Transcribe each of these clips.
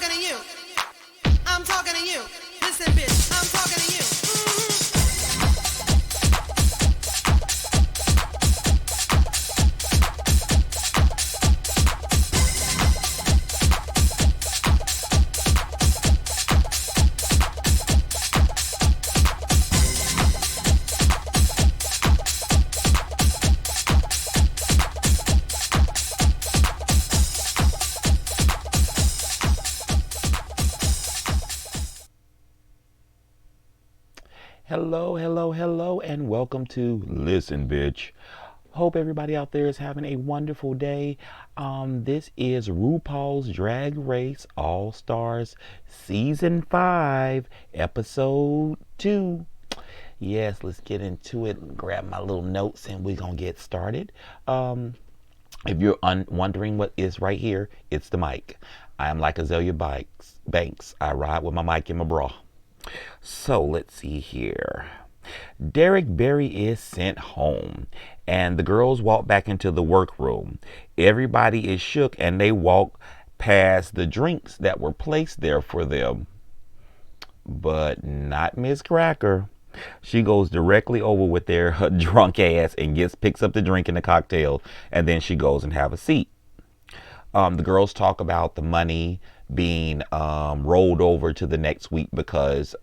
talking to you. I'm talking to you. Listen, bitch, I'm talking to you. Hello, hello, hello, and welcome to Listen, Bitch. Hope everybody out there is having a wonderful day. This is RuPaul's Drag Race All Stars Season 5, Episode 2. Yes, let's get into it. Grab my little notes and we're going to get started. If you're wondering what is right here, it's the mic. I am like Azalea Banks. I ride with my mic in my bra. So let's see here. Derek Barry is sent home, and the girls walk back into the workroom. Everybody is shook, and they walk past the drinks that were placed there for them. But not Miss Cracker. She goes directly over with their drunk ass and picks up the drink and the cocktail, and then she goes and have a seat. The girls talk about the money being rolled over to the next week because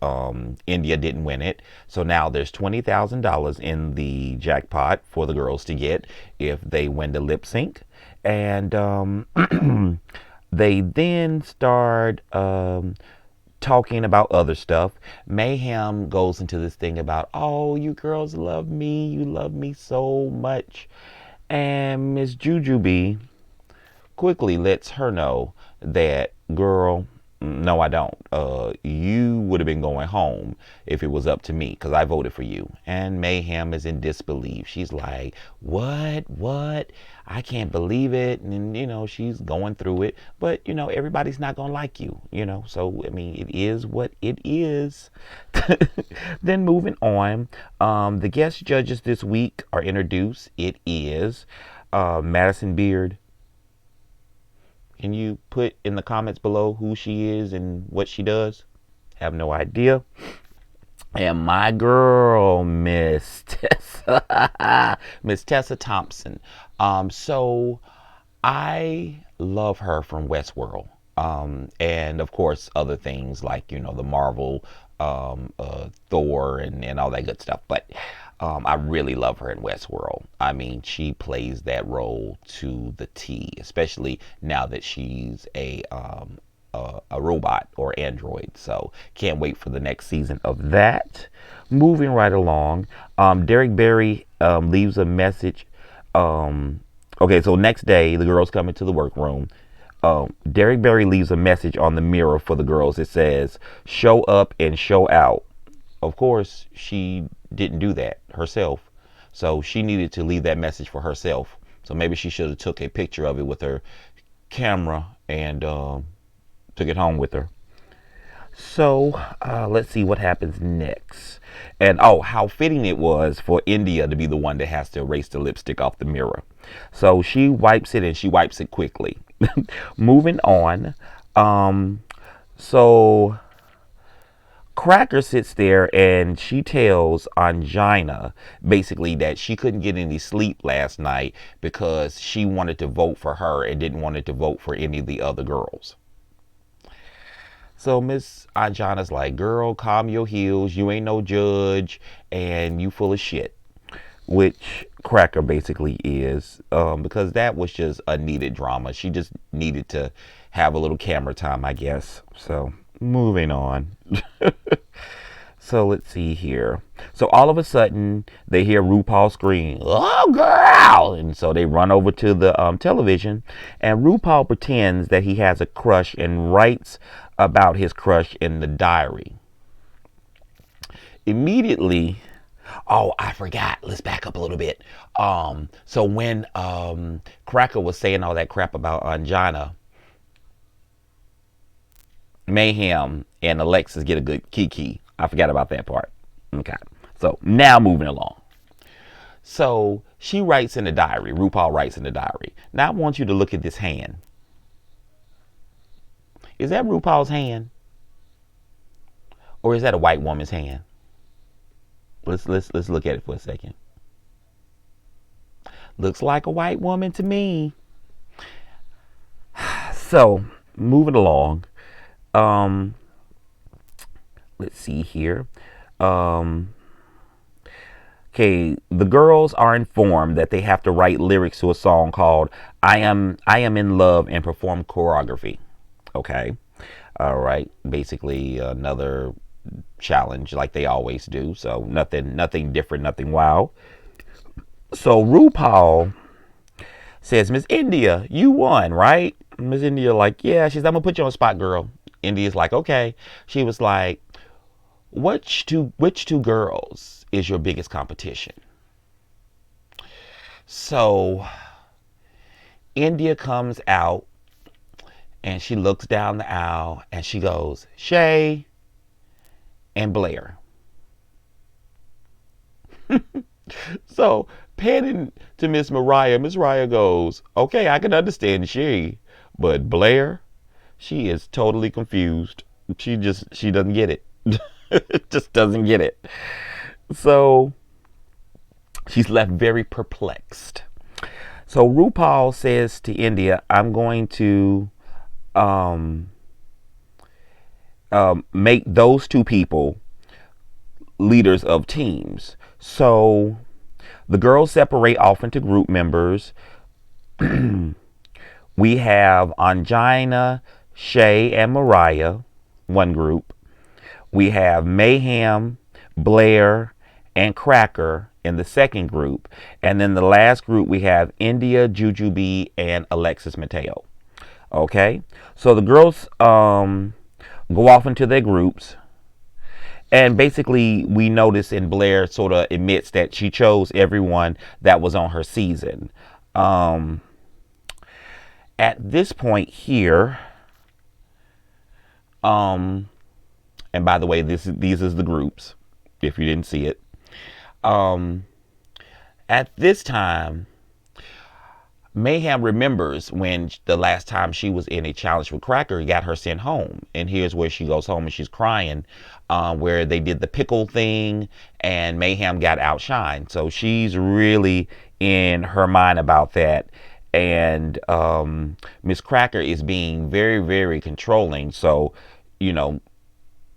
India didn't win it. So now there's $20,000 in the jackpot for the girls to get if they win the lip sync. And they then start talking about other stuff. Mayhem goes into this thing about, oh, you girls love me. You love me so much. And Miss Jujubee quickly lets her know that, girl, no, I don't. You would have been going home if it was up to me because I voted for you. And Mayhem is in disbelief. She's like, what? I can't believe it. And, she's going through it. But, everybody's not going to like you, So, I mean, it is what it is. Then moving on, the guest judges this week are introduced. It is Madison Beard. Can you put in the comments below who she is and what she does? Have no idea. And my girl, Miss Tessa, Miss Tessa Thompson. So I love her from Westworld. And of course, other things like, the Marvel, Thor and all that good stuff. But I really love her in Westworld. I mean, she plays that role to the T, especially now that she's a robot or android. So can't wait for the next season of that. Moving right along, Derek Barry leaves a message. Okay, so next day, the girls come into the workroom. Derek Barry leaves a message on the mirror for the girls. It says, show up and show out. Of course, she didn't do that herself. So she needed to leave that message for herself. So maybe she should have took a picture of it with her camera and took it home with her. So let's see what happens next. And how fitting it was for India to be the one that has to erase the lipstick off the mirror. So she wipes it and she wipes it quickly. Moving on. So Cracker sits there and she tells Angina basically that she couldn't get any sleep last night because she wanted to vote for her and didn't want to vote for any of the other girls. So Miss Angina's like, girl, calm your heels. You ain't no judge and you full of shit. Which Cracker basically is, because that was just a needed drama. She just needed to have a little camera time, I guess. So moving on. So let's see here. So all of a sudden they hear RuPaul scream, oh girl, and so they run over to the television, and RuPaul pretends that he has a crush and writes about his crush in the diary. Immediately, oh, I forgot. Let's back up a little bit. So when Cracker was saying all that crap about Angina, Mayhem and Alexis get a good kiki. I forgot about that part. Okay. So now moving along. So she writes in the diary. RuPaul writes in the diary. Now I want you to look at this hand. Is that RuPaul's hand? Or is that a white woman's hand? Let's look at it for a second. Looks like a white woman to me. So, moving along. Um, let's see here. Um, okay, the girls are informed that they have to write lyrics to a song called I am in love and perform choreography. Okay. All right. Basically another challenge like they always do. So nothing different, nothing wow. So RuPaul says, Miss India, you won, right? Miss India like, yeah. She's, I'm gonna put you on the spot, girl. India's like, okay. She was like, which two girls is your biggest competition? So India comes out and she looks down the aisle and she goes, Shay and Blair. So panning to Miss Mariah, Miss Mariah goes, okay, I can understand she, but Blair, she is totally confused. She doesn't get it. Just doesn't get it. So she's left very perplexed. So RuPaul says to India, I'm going to um, make those two people leaders of teams. So the girls separate off into group members. We have Angina, Shay, and Mariah, one group. We have Mayhem, Blair, and Cracker in the second group. And then the last group, we have India, Jujubee, and Alexis Mateo. Okay, so the girls go off into their groups. And basically, we notice in Blair sort of admits that she chose everyone that was on her season. At this point here, and by the way, these is the groups, if you didn't see it. At this time, Mayhem remembers when the last time she was in a challenge with Cracker, got her sent home. And here's where she goes home and she's crying, where they did the pickle thing and Mayhem got outshined. So she's really in her mind about that. And Miss Cracker is being very, very controlling. So,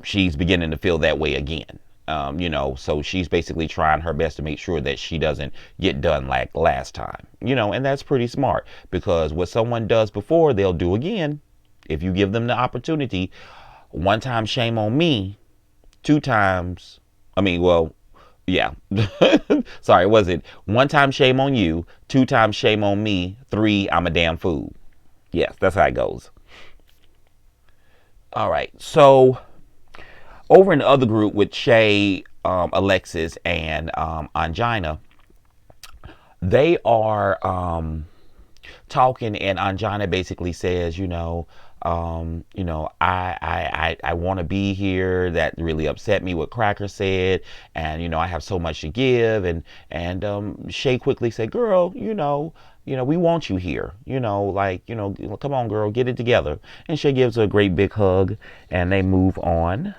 she's beginning to feel that way again. So she's basically trying her best to make sure that she doesn't get done like last time, and that's pretty smart because what someone does before, they'll do again. If you give them the opportunity, one time, shame on me, two times, yeah. Sorry, was it one time shame on you, two times shame on me, three, I'm a damn fool. Yes, that's how it goes. All right. So over in the other group with Shay, Alexis, and Angina, they are talking, and Angina basically says, I want to be here. That really upset me what Cracker said, and I have so much to give. And Shay quickly said, "Girl, we want you here. Come on, girl, get it together." And Shay gives her a great big hug, and they move on.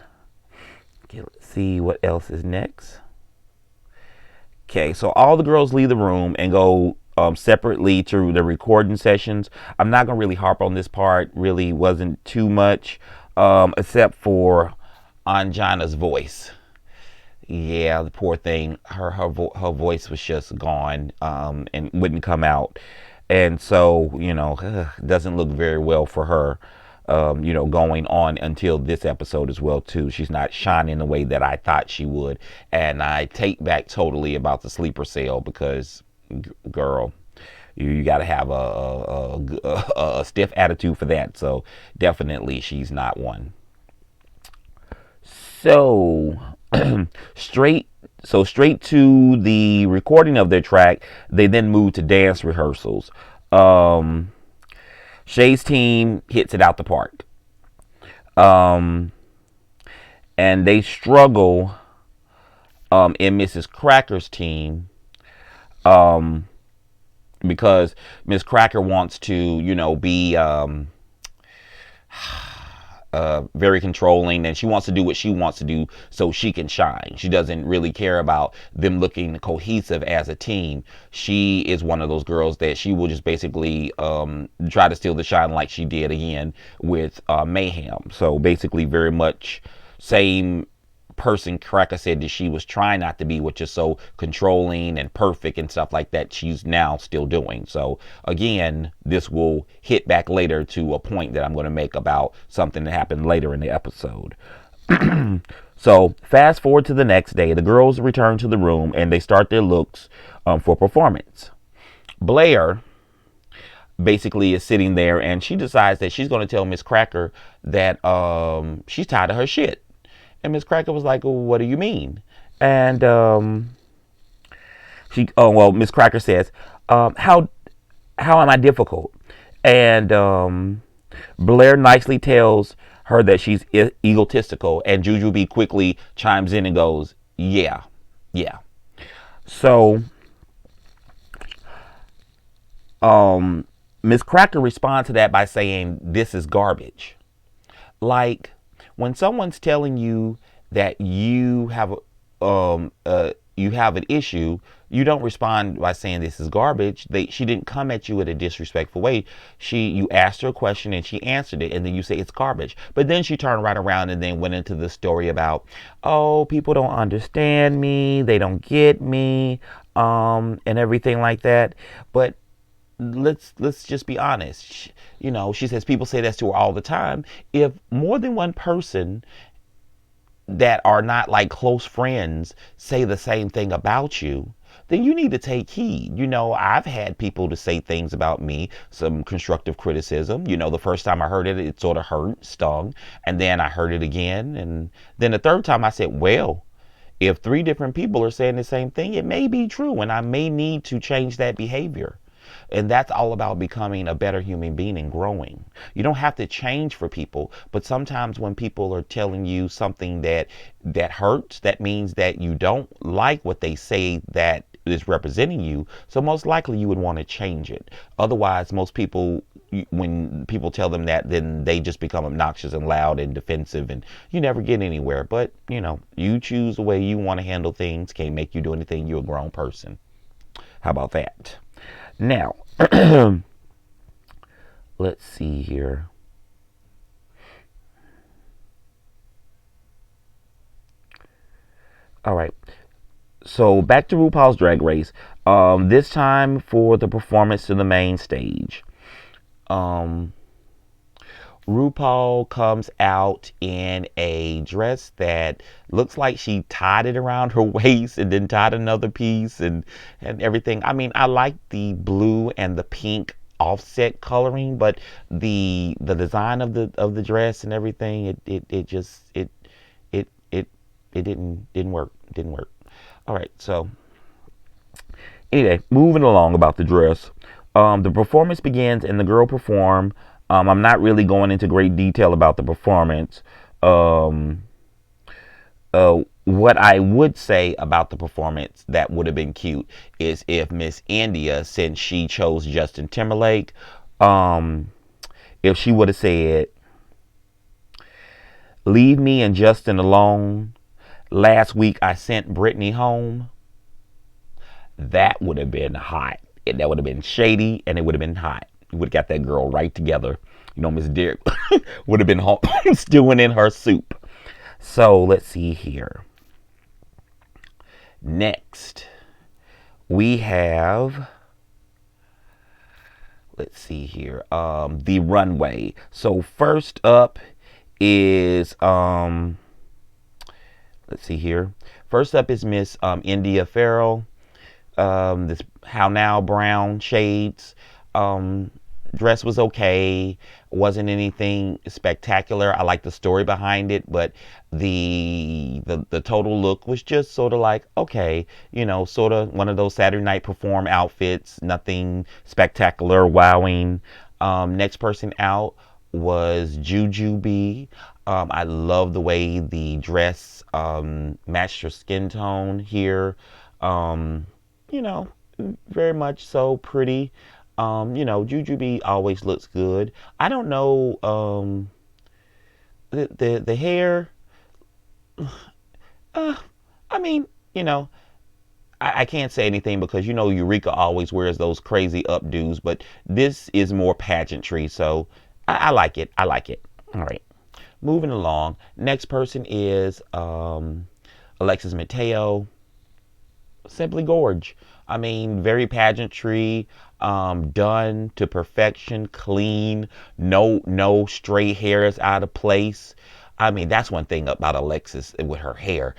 Okay, let's see what else is next. Okay, so all the girls leave the room and go separately to the recording sessions. I'm not going to really harp on this part. Really wasn't too much, except for Angina's voice. Yeah, the poor thing. Her voice was just gone and wouldn't come out. And so, doesn't look very well for her. Going on until this episode as well too. She's not shining the way that I thought she would, and I take back totally about the sleeper cell because, girl, you got to have a stiff attitude for that. So definitely, she's not one. So straight to the recording of their track. They then move to dance rehearsals. Shay's team hits it out the park. And they struggle in Mrs. Cracker's team because Miss Cracker wants to, be very controlling, and she wants to do what she wants to do so she can shine. She doesn't really care about them looking cohesive as a team. She is one of those girls that she will just basically try to steal the shine, like she did again with Mayhem. So basically very much same person Cracker said that she was trying not to be, which is so controlling and perfect and stuff like that, she's now still doing. So again, this will hit back later to a point that I'm going to make about something that happened later in the episode. So fast forward to the next day, the girls return to the room and they start their looks for performance. Blair basically is sitting there and she decides that she's going to tell Miss Cracker that she's tired of her shit. And Miss Cracker was like, well, what do you mean? And Miss Cracker says, how am I difficult? And Blair nicely tells her that she's egotistical, and Jujubee quickly chimes in and goes, yeah. So Miss Cracker responds to that by saying, this is garbage. Like, when someone's telling you that you have an issue, you don't respond by saying this is garbage. She didn't come at you in a disrespectful way. You asked her a question and she answered it, and then you say it's garbage. But then she turned right around and then went into the story about, oh, people don't understand me, they don't get me, and everything like that. But let's just be honest. She says people say that to her all the time. If more than one person that are not like close friends say the same thing about you, then you need to take heed. I've had people to say things about me, some constructive criticism. The first time I heard it, it sort of hurt, stung, and then I heard it again, and then the third time I said, well, if 3 different people are saying the same thing, it may be true, and I may need to change that behavior. And that's all about becoming a better human being and growing. You don't have to change for people, but sometimes when people are telling you something that hurts, that means that you don't like what they say that is representing you. So most likely you would want to change it. Otherwise, most people, when people tell them that, then they just become obnoxious and loud and defensive, and you never get anywhere. But you choose the way you want to handle things. Can't make you do anything. You're a grown person. How about that? Now, let's see here. All right. So back to RuPaul's Drag Race. This time for the performance to the main stage. RuPaul comes out in a dress that looks like she tied it around her waist and then tied another piece and everything. I mean, I like the blue and the pink offset coloring, but the design of the dress and everything, it just didn't work. All right, so anyway, moving along about the dress. The performance begins and the girl perform. I'm not really going into great detail about the performance. What I would say about the performance that would have been cute is if Miss India, since she chose Justin Timberlake, if she would have said, leave me and Justin alone. Last week I sent Brittany home. That would have been hot. That would have been shady and it would have been hot. You would have got that girl right together. Miss Derrick would have been home stewing in her soup. So let's see here. Next, we have, let's see here, the runway. So first up is, let's see here. First up is Miss India Farrell. This How Now brown shades. Dress was okay, wasn't anything spectacular. I like the story behind it, but the total look was just sort of like, okay, sort of one of those Saturday night perform outfits, nothing spectacular, wowing. Next person out was Jujubee. I love the way the dress matched her skin tone here. Very much so pretty. Jujubee always looks good. I don't know the hair. I mean, you know, I can't say anything because Eureka always wears those crazy updos, but this is more pageantry, so I like it. I like it. All right, moving along. Next person is Alexis Mateo. Simply gorge. I mean, very pageantry, done to perfection, clean, no stray hairs out of place. I mean, that's one thing about Alexis with her hair.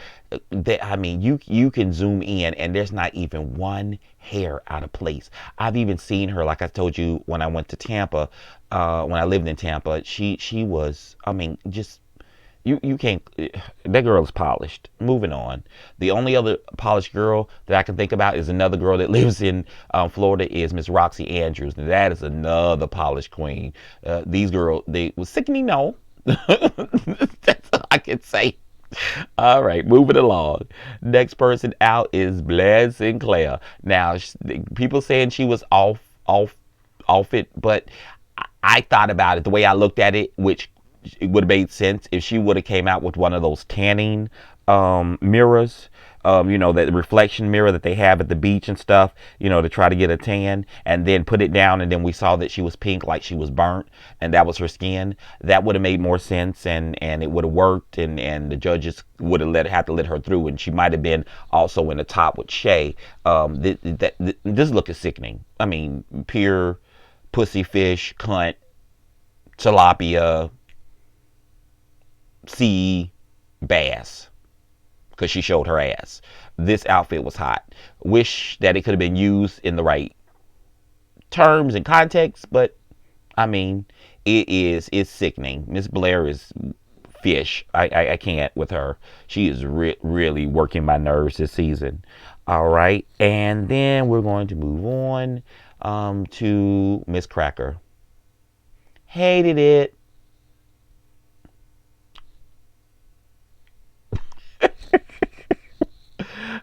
I mean, you can zoom in and there's not even one hair out of place. I've even seen her, like I told you when I went to Tampa, when I lived in Tampa. She was, I mean, just you can't. That girl is polished. Moving on. The only other polished girl that I can think about is another girl that lives in Florida is Miss Roxy Andrews. And that is another polished queen. These girls, they was sickening. No, that's all I can say. All right, moving along. Next person out is Blair Sinclair. Now, people saying she was off it, but I thought about it the way I looked at it, which it would have made sense if she would have came out with one of those tanning mirrors, that reflection mirror that they have at the beach and stuff, to try to get a tan, and then put it down, and then we saw that she was pink, like she was burnt, and that was her skin. That would have made more sense, and it would have worked, and the judges would have had to let her through, and she might have been also in the top with Shay. This look is sickening. I mean, pure pussyfish, cunt, tilapia, sea bass, because she showed her ass. This outfit was hot. Wish that it could have been used in the right terms and context, but I mean, it's sickening. Miss Blair is fish. I can't with her. She is really working my nerves this season. All right, and then we're going to move on to Miss Cracker. Hated it.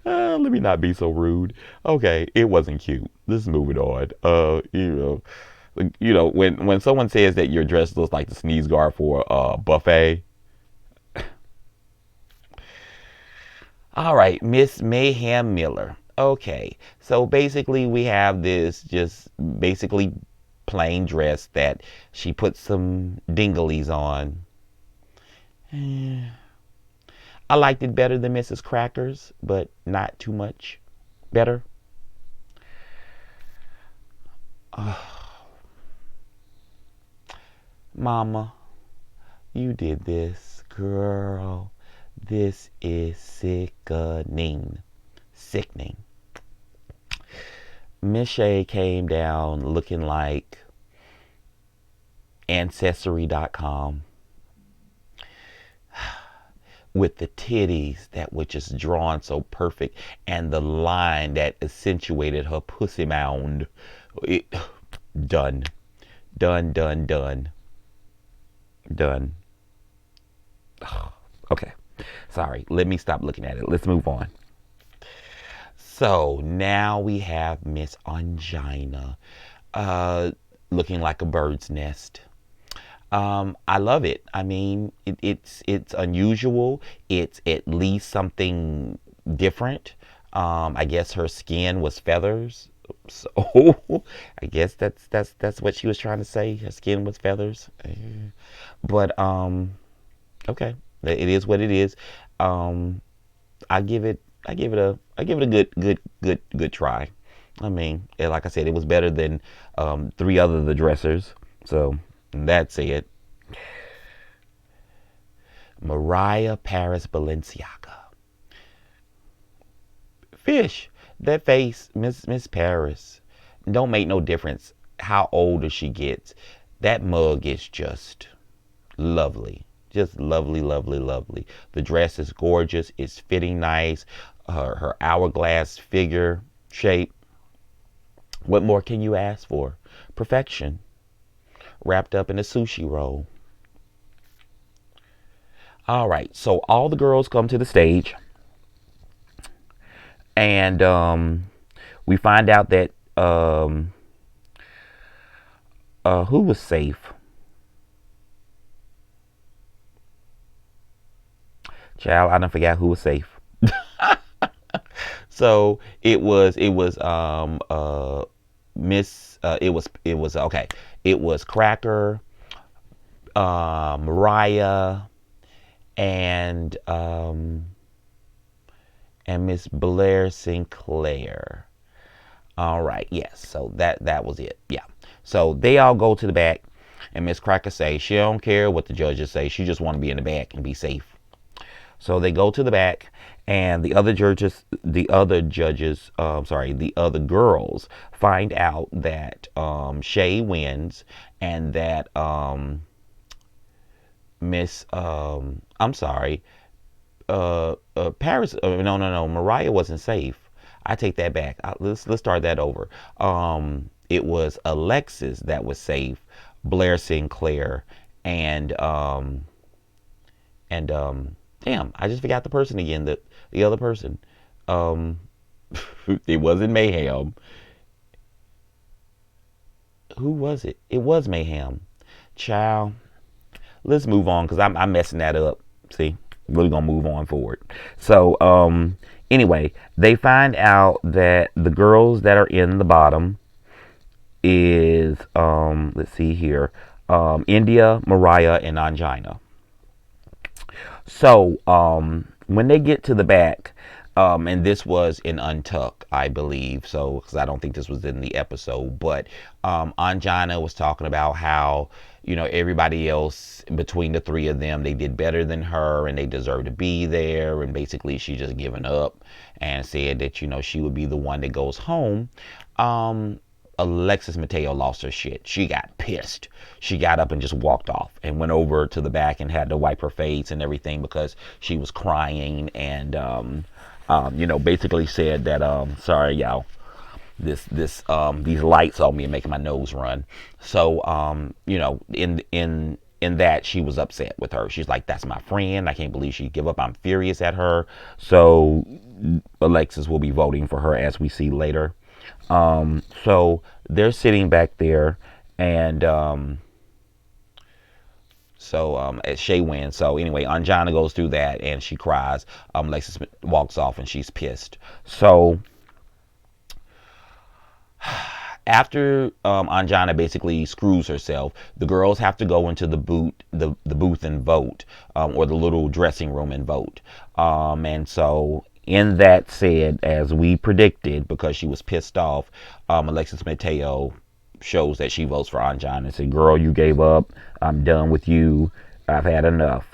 Let me not be so rude. Okay, it wasn't cute. Let's move it on. When someone says that your dress looks like the sneeze guard for a buffet. All right, Miss Mayhem Miller. Okay, so basically we have this just basically plain dress that she put some dinglies on. I liked it better than Mrs. Cracker's, but not too much better. Mama, you did this, girl. This is sickening. Sickening. Miss Shay came down looking like Ancestry.com with the titties that were just drawn so perfect and the line that accentuated her pussy mound. Done. Done, done, done. Done. Okay. Sorry. Let me stop looking at it. Let's move on. So now we have Miss Angina looking like a bird's nest. I love it. I mean, it's unusual. It's at least something different. I guess her skin was feathers. So I guess that's what she was trying to say. Her skin was feathers. But okay, it is what it is. I give it a good try. I mean, like I said, it was better than three other the dressers. So that's it. Mariah Paris Balenciaga. Fish. That face, Miss Paris. Don't make no difference how older she gets. That mug is just lovely. Just lovely, lovely, lovely. The dress is gorgeous. It's fitting nice. Her hourglass figure shape. What more can you ask for? Perfection. Wrapped up in a sushi roll. All right, so all the girls come to the stage, and we find out that who was safe? Child, I don't forget who was safe. So it was Miss it was okay. It was Cracker, Mariah, and Miss Blair Sinclair. All right, yes. So that was it. Yeah. So they all go to the back, and Miss Cracker say she don't care what the judges say. She just want to be in the back and be safe. So they go to the back, and the other girls find out that Shay wins, and that Miss I'm sorry, Paris. No, Mariah wasn't safe. I take that back. Let's start that over. It was Alexis that was safe, Blair Sinclair, and and damn, I just forgot the person again. The other person. Um, it wasn't Mayhem. Who was it? It was Mayhem. Child. Let's move on because I'm messing that up. See, we're gonna move on forward. So anyway, they find out that the girls that are in the bottom is let's see here, India, Mariah, and Angina. So when they get to the back, and this was in Untuck, I believe, so because I don't think this was in the episode, but Anjana was talking about how everybody else between the three of them, they did better than her and they deserve to be there, and basically she just given up and said that she would be the one that goes home. Alexis Mateo lost her shit. She got pissed. She got up and just walked off and went over to the back and had to wipe her face and everything because she was crying, and basically said that sorry y'all, these lights on me are making my nose run. So in that she was upset with her. She's like, that's my friend. I can't believe she give up. I'm furious at her. So Alexis will be voting for her, as we see later. So they're sitting back there, and as Shay wins. So anyway, Anjana goes through that and she cries. Alexis walks off and she's pissed. So after Anjana basically screws herself, the girls have to go into the booth and vote, or the little dressing room and vote. And so in that said, as we predicted, because she was pissed off, Alexis Mateo shows that she votes for Anjana and said, girl, you gave up. I'm done with you. I've had enough.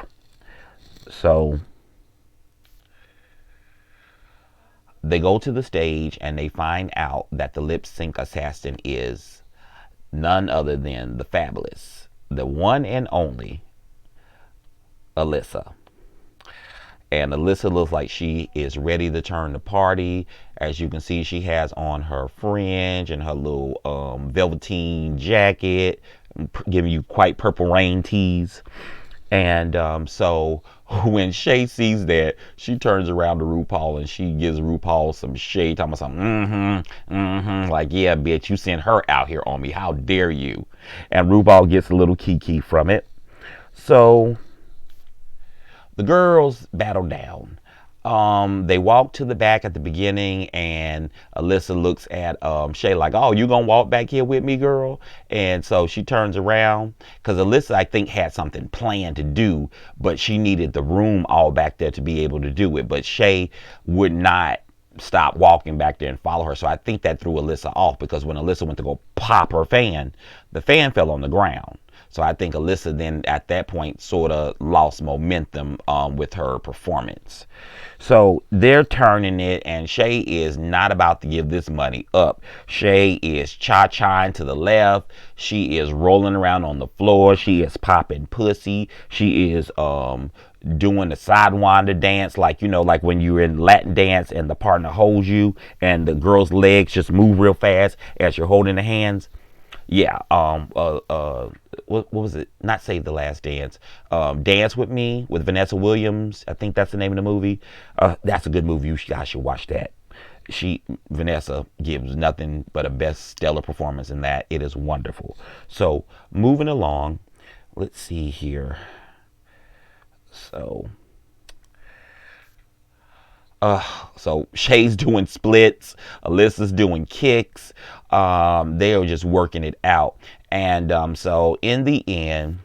So they go to the stage and they find out that the lip sync assassin is none other than the fabulous, the one and only Alyssa. And Alyssa looks like she is ready to turn the party. As you can see, she has on her fringe and her little velveteen jacket, giving you quite Purple Rain tease. And so when Shay sees that, she turns around to RuPaul and she gives RuPaul some shade, talking about something, like, yeah, bitch, you sent her out here on me. How dare you? And RuPaul gets a little kiki from it. So the girls battle down. They walk to the back at the beginning, and Alyssa looks at Shay like, oh, you gonna walk back here with me, girl? And so she turns around because Alyssa, I think, had something planned to do, but she needed the room all back there to be able to do it. But Shay would not stop walking back there and follow her. So I think that threw Alyssa off, because when Alyssa went to go pop her fan, the fan fell on the ground. So I think Alyssa then at that point sort of lost momentum with her performance. So they're turning it, and Shay is not about to give this money up. Shay is cha-chaing to the left. She is rolling around on the floor. She is popping pussy. She is doing the sidewinder dance, like like when you're in Latin dance and the partner holds you and the girl's legs just move real fast as you're holding the hands. Yeah. What was it? Not Save the Last Dance. Dance with Me with Vanessa Williams. I think that's the name of the movie. That's a good movie. You guys should watch that. Vanessa gives nothing but a best stellar performance in that. It is wonderful. So moving along, let's see here. So So Shay's doing splits, Alyssa's doing kicks. They are just working it out. And so in the end,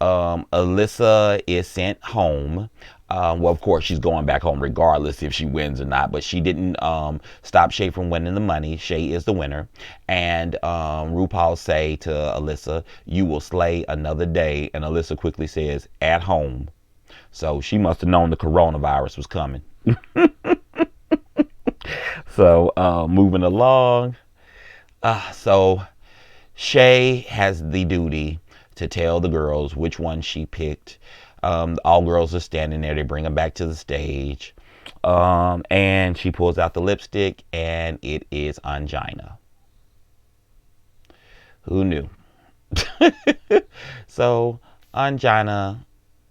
Alyssa is sent home. Well, of course, she's going back home regardless if she wins or not. But she didn't stop Shay from winning the money. Shay is the winner. And RuPaul say to Alyssa, "You will slay another day." And Alyssa quickly says, "At home." So she must have known the coronavirus was coming. So moving along. So Shay has the duty to tell the girls which one she picked. All girls are standing there. They bring them back to the stage. And she pulls out the lipstick, and it is Angina. Who knew? So Angina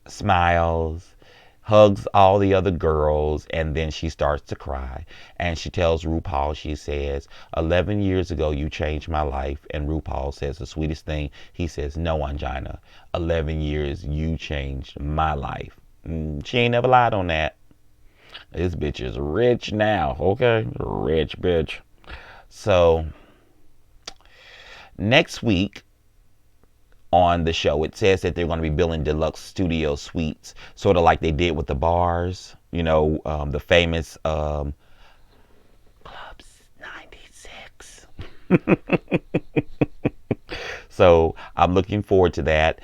smiles, hugs all the other girls, and then she starts to cry. And she tells RuPaul, she says, 11 years ago, you changed my life. And RuPaul says the sweetest thing. He says, no, Angina, 11 years, you changed my life. She ain't never lied on that. This bitch is rich now, okay? Rich bitch. So, next week, on the show, it says that they're going to be building deluxe studio suites, sort of like they did with the bars, the famous Clubs 96. So I'm looking forward to that.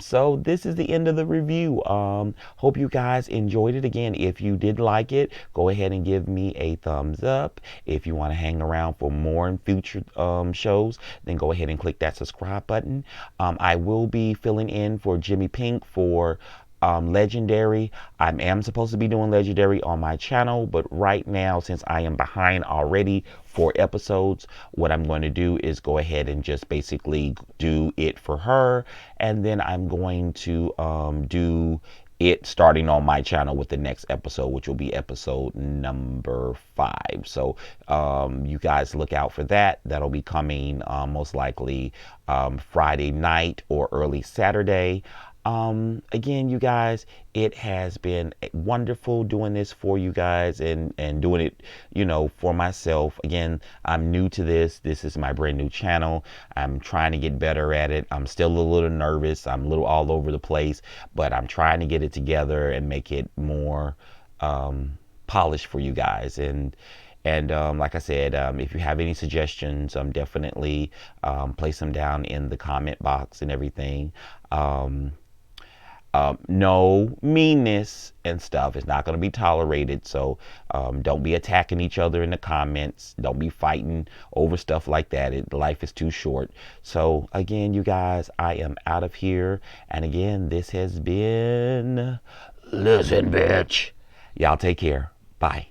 So this is the end of the review. Hope you guys enjoyed it. Again, if you did like it, go ahead and give me a thumbs up. If you want to hang around for more in future shows, then go ahead and click that subscribe button. I will be filling in for Jimmy Pink for Legendary. I am supposed to be doing Legendary on my channel, but right now, since I am behind already 4 episodes, what I'm going to do is go ahead and just basically do it for her, and then I'm going to do it starting on my channel with the next episode, which will be episode number 5. So you guys look out for that. That'll be coming most likely Friday night or early Saturday. Again, you guys, it has been wonderful doing this for you guys and doing it, for myself. Again, I'm new to this. This is my brand new channel. I'm trying to get better at it. I'm still a little nervous. I'm a little all over the place, but I'm trying to get it together and make it more polished for you guys. And like I said, if you have any suggestions, definitely place them down in the comment box and everything. No meanness and stuff is not going to be tolerated. So don't be attacking each other in the comments. Don't be fighting over stuff like that. Life is too short. So again, you guys, I am out of here. And again, this has been Listen Bitch. Y'all take care. Bye.